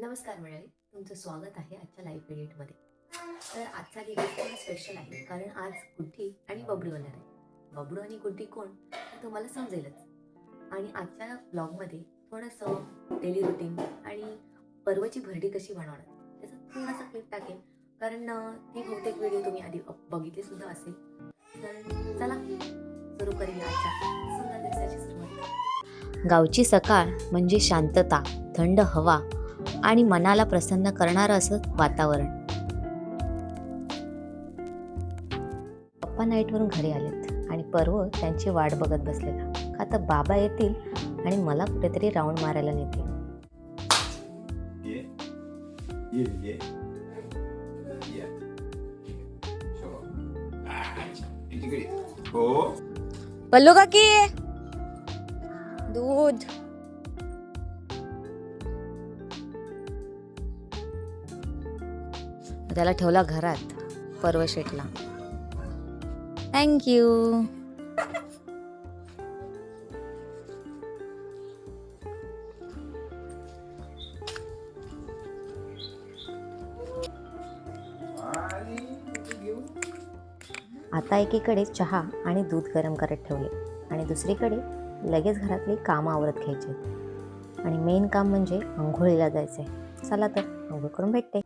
नमस्कार मंडळी, तुमचं स्वागत आहे आजच्या लाईव्ह एडिटमध्ये. तर आजचा दिवस थोडा स्पेशल आहे कारण आज गुड्डी आणि बबडू येणार आहे. बबडू आणि गुड्डी कोण हे तुम्हाला समजेलच. आणि आजच्या ब्लॉगमध्ये थोडंसं डेली रुटीन आणि पर्वची भरडी कशी बनवणार त्याचा थोडासा क्लिप टाकेल, कारण ती बहुतेक व्हिडिओ तुम्ही आधी बघितली सुद्धा असेल. तर चला सुरू करूया आजच्या सुंदर दिवसाची सुरुवात. गावची सकाळ म्हणजे शांतता, थंड हवा आणि मनाला प्रसन्न करणारं असं वातावरण. पप्पा नाईटवरून घरी आलेत आणि पर्व त्यांची वाट बघत बसलेला. का तर बाबा येतील आणि मला कुठेतरी राऊंड मारायला नेतील. पल्लू काकी दूध. त्याला ठेवला घरात पर्व शेटला. थँक्यू. आता एकीकडे चहा आणि दूध गरम करत ठेवले आणि दुसरीकडे लगेच घरातली कामं आवरत घ्यायची. आणि मेन काम म्हणजे आंघोळीला जायचंय. चला तर आंघोळ करून भेटते.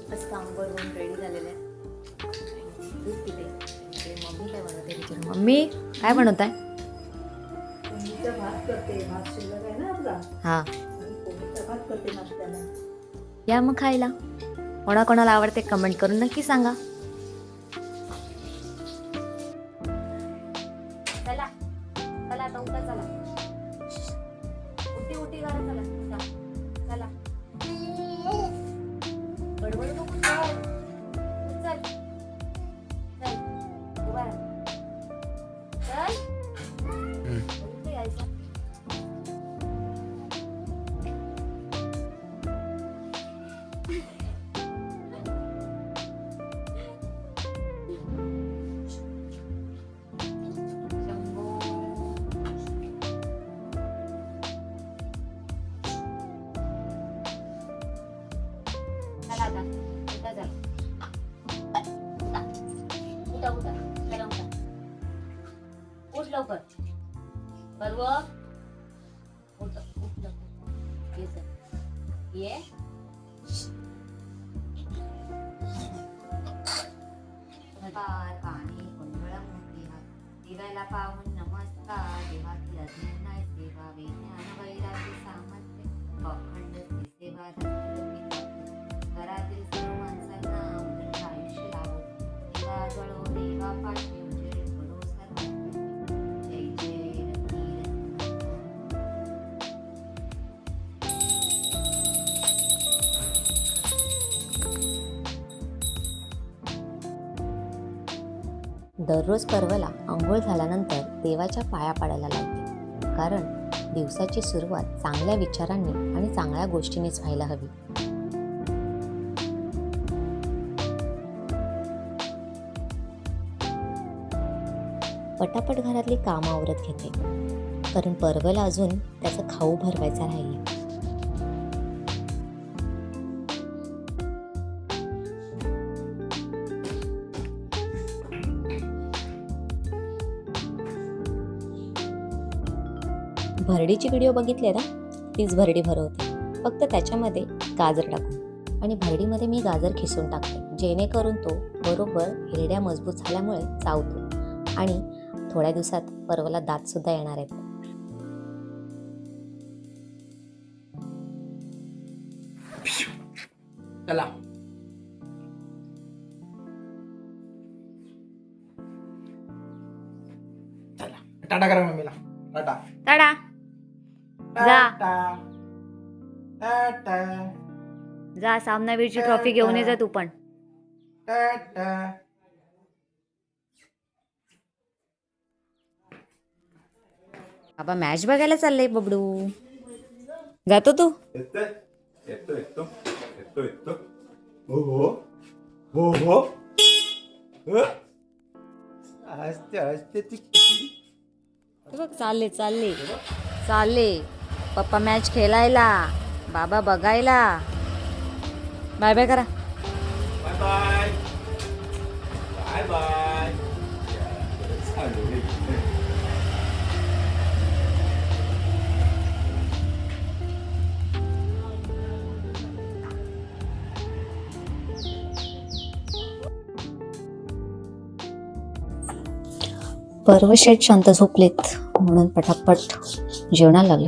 मस्त आंघोळ होऊन रेडी झालेले आहे. दूध पिते. मम्मी काय बनवते विचार. मम्मी काय बनवत आहे? हा, या मग खायला. कोणाकोणाला आवडते कमेंट करून नक्की सांगा. चला चला आता उठा. चला उठी उठी घरा. चला उठा. चला बडबड नको. चल चल उभा राहा. चल कुठे यायचं? उठ लवकर. पर्व उठ उठ लवकर. ये पाणी कुंडळ मोठी दिव्याला पाहून नमस्कार. देवाची अज्ञान नाही सेवा, विज्ञान वैराग्य सामर्थ्य अखंड सेवा. घरातील सर्व माणसांना उदंड आयुष्य लाभो. देवा जळो देवा पाठी उजेड पडो सर्वांना. जय जय रत्नी दररोज पर्वला आंघोळ झाल्यानंतर देवाच्या पाया पाडायला लावते. कारण दिवसाची सुरुवात चांगल्या विचारांनी आणि चांगल्या गोष्टींनीच व्हायला हवी. पटापट घरातली कामं आवरत घेते, कारण पर्वला अजून त्याचा खाऊ भरवायचा राहिला. भरडीची व्हिडिओ बघितले ना, तीच भरडी भरवते, फक्त त्याच्यामध्ये गाजर टाकून. आणि भरडीमध्ये मी गाजर खिसून टाकते, जेणेकरून तो बरोबर हिरड्या मजबूत झाल्यामुळे चावतो. आणि थोड्या दिवसात पर्वला दात सुद्धा येणार आहेत. चला चला टाटा करा मम्मीला. टाटा टाटा. जा टाटा जा सामनावीरची ट्रॉफी घेऊन ये जा तू पण. टाटा. बाबा मॅच बघायला चाललंय बबडू. जातो तू? येतो येतो येतो येतो येतो. हो हो हो हो. हसते हसते ती किती. बघ चालले चालले चालले पप्पा मॅच खेळायला. बाबा बघायला. बाय बाय करा. Bye bye bye bye. चालू रे. पर्व शेठ शांत झोपलेत म्हणून पटापट जेवणाला लागले.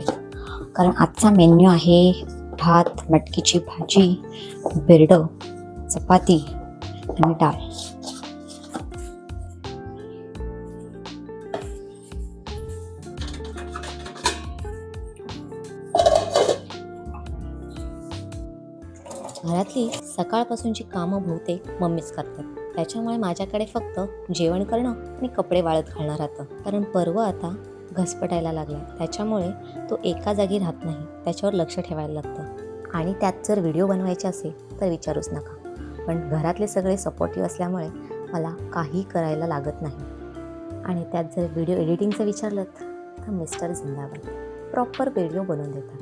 कारण आजचा मेन्यू आहे भात, मटकीची भाजी, बिरड, चपाती आणि डाळ. घरातली सकाळपासूनची कामं बहुतेक मम्मीच करतात. त्याच्यामुळे माझ्याकडे फक्त जेवण करणं आणि कपडे वाळत घालणं राहतं. कारण पर्व आता घसपटायला लागला, त्याच्यामुळे तो एका जागी राहत नाही, त्याच्यावर लक्ष ठेवायला लागतं. आणि त्यात जर व्हिडिओ बनवायचे असेल तर विचारूच नका. पण घरातले सगळे सपोर्टिव्ह असल्यामुळे मला काही करायला लागत नाही. आणि त्यात जर व्हिडिओ एडिटिंगचं विचारलं तर मिस्टर जिंदाबाद प्रॉपर व्हिडिओ बनवून देतात.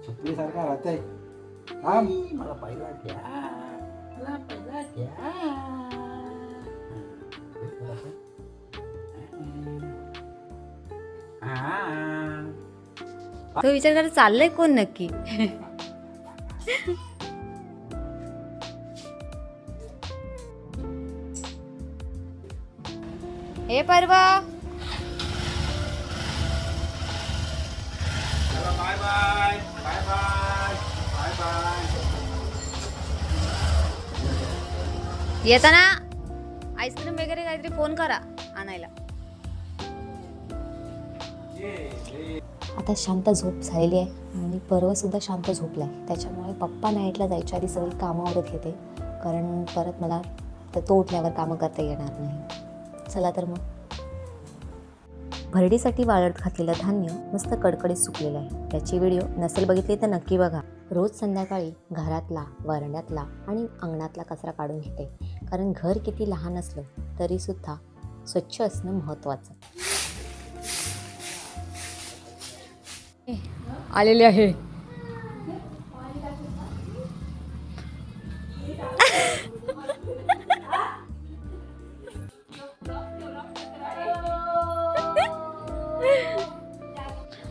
छत्रीसारखा राहतंय. थांब, मला पहिला घ्या, मला पहिला घ्या. तो विचार करत चाललंय कोण नक्की. हे पर्वा चला bye bye bye bye bye bye. येताना आईस्क्रीम वगैरे काहीतरी फोन करा आणायला. आता शांत झोप झालेली आहे आणि पर्व सुद्धा शांत झोपलाय. त्याच्यामुळे पप्पा नाईटला जायच्या आधी सगळी कामं आवरत घेते. कारण परत मला तो उठल्यावर कामं करता येणार नाही. चला तर मग. भरडीसाठी वाळत घातलेलं धान्य मस्त कडकडीत सुकलेलं आहे. त्याची व्हिडिओ नसेल बघितली तर नक्की बघा. रोज संध्याकाळी घरातला, वरंड्यातला आणि अंगणातला कचरा काढून घेते. कारण घर किती लहान असलं तरीसुद्धा स्वच्छ असणं महत्त्वाचं. आलेले आहे.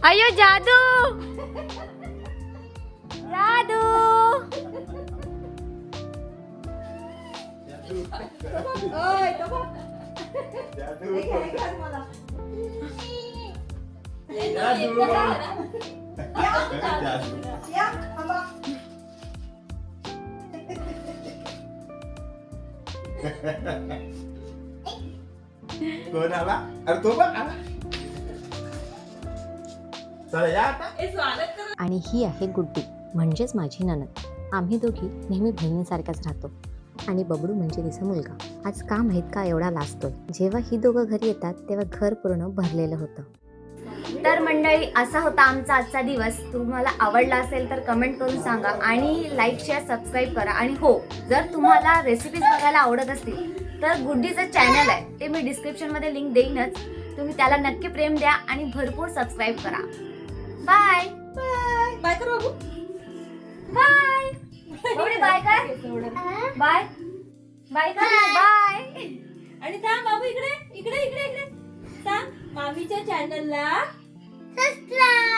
अयो जादू जादू. कोण आला? अरे तो बघ आला. चला या आता. आणि ही आहे गुड्डी, म्हणजेच माझी नणंद. आम्ही दोघी नेहमी बहिणीसारख्याच राहतो. आणि बबडू म्हणजे तिचा मुलगा. आज का माहीत का एवढा लाजतोय. जेव्हा ही दोघं घरी येतात तेव्हा घर पूर्ण भरलेलं होतं. तर मंडळी, असा होता आमचा आजचा दिवस. तुम्हाला आवडला असेल तर कमेंट करून सांगा आणि लाईक, शेअर, सबस्क्राईब करा. आणि हो, जर तुम्हाला रेसिपीज बघायला आवडत असतील तर गुड्डीचं चॅनल आहे, ते मी डिस्क्रिप्शनमध्ये लिंक देईनच. तुम्ही त्याला नक्की प्रेम द्या आणि भरपूर सबस्क्राईब करा. बाय बाय बाय कर बाबू. बाय बाय कर. बाय बाय कर. बाय. आणि थांब बाबू, इकडे इकडे इकडे इकडे सांग मामीच्या चॅनलला सबस्क्राईब.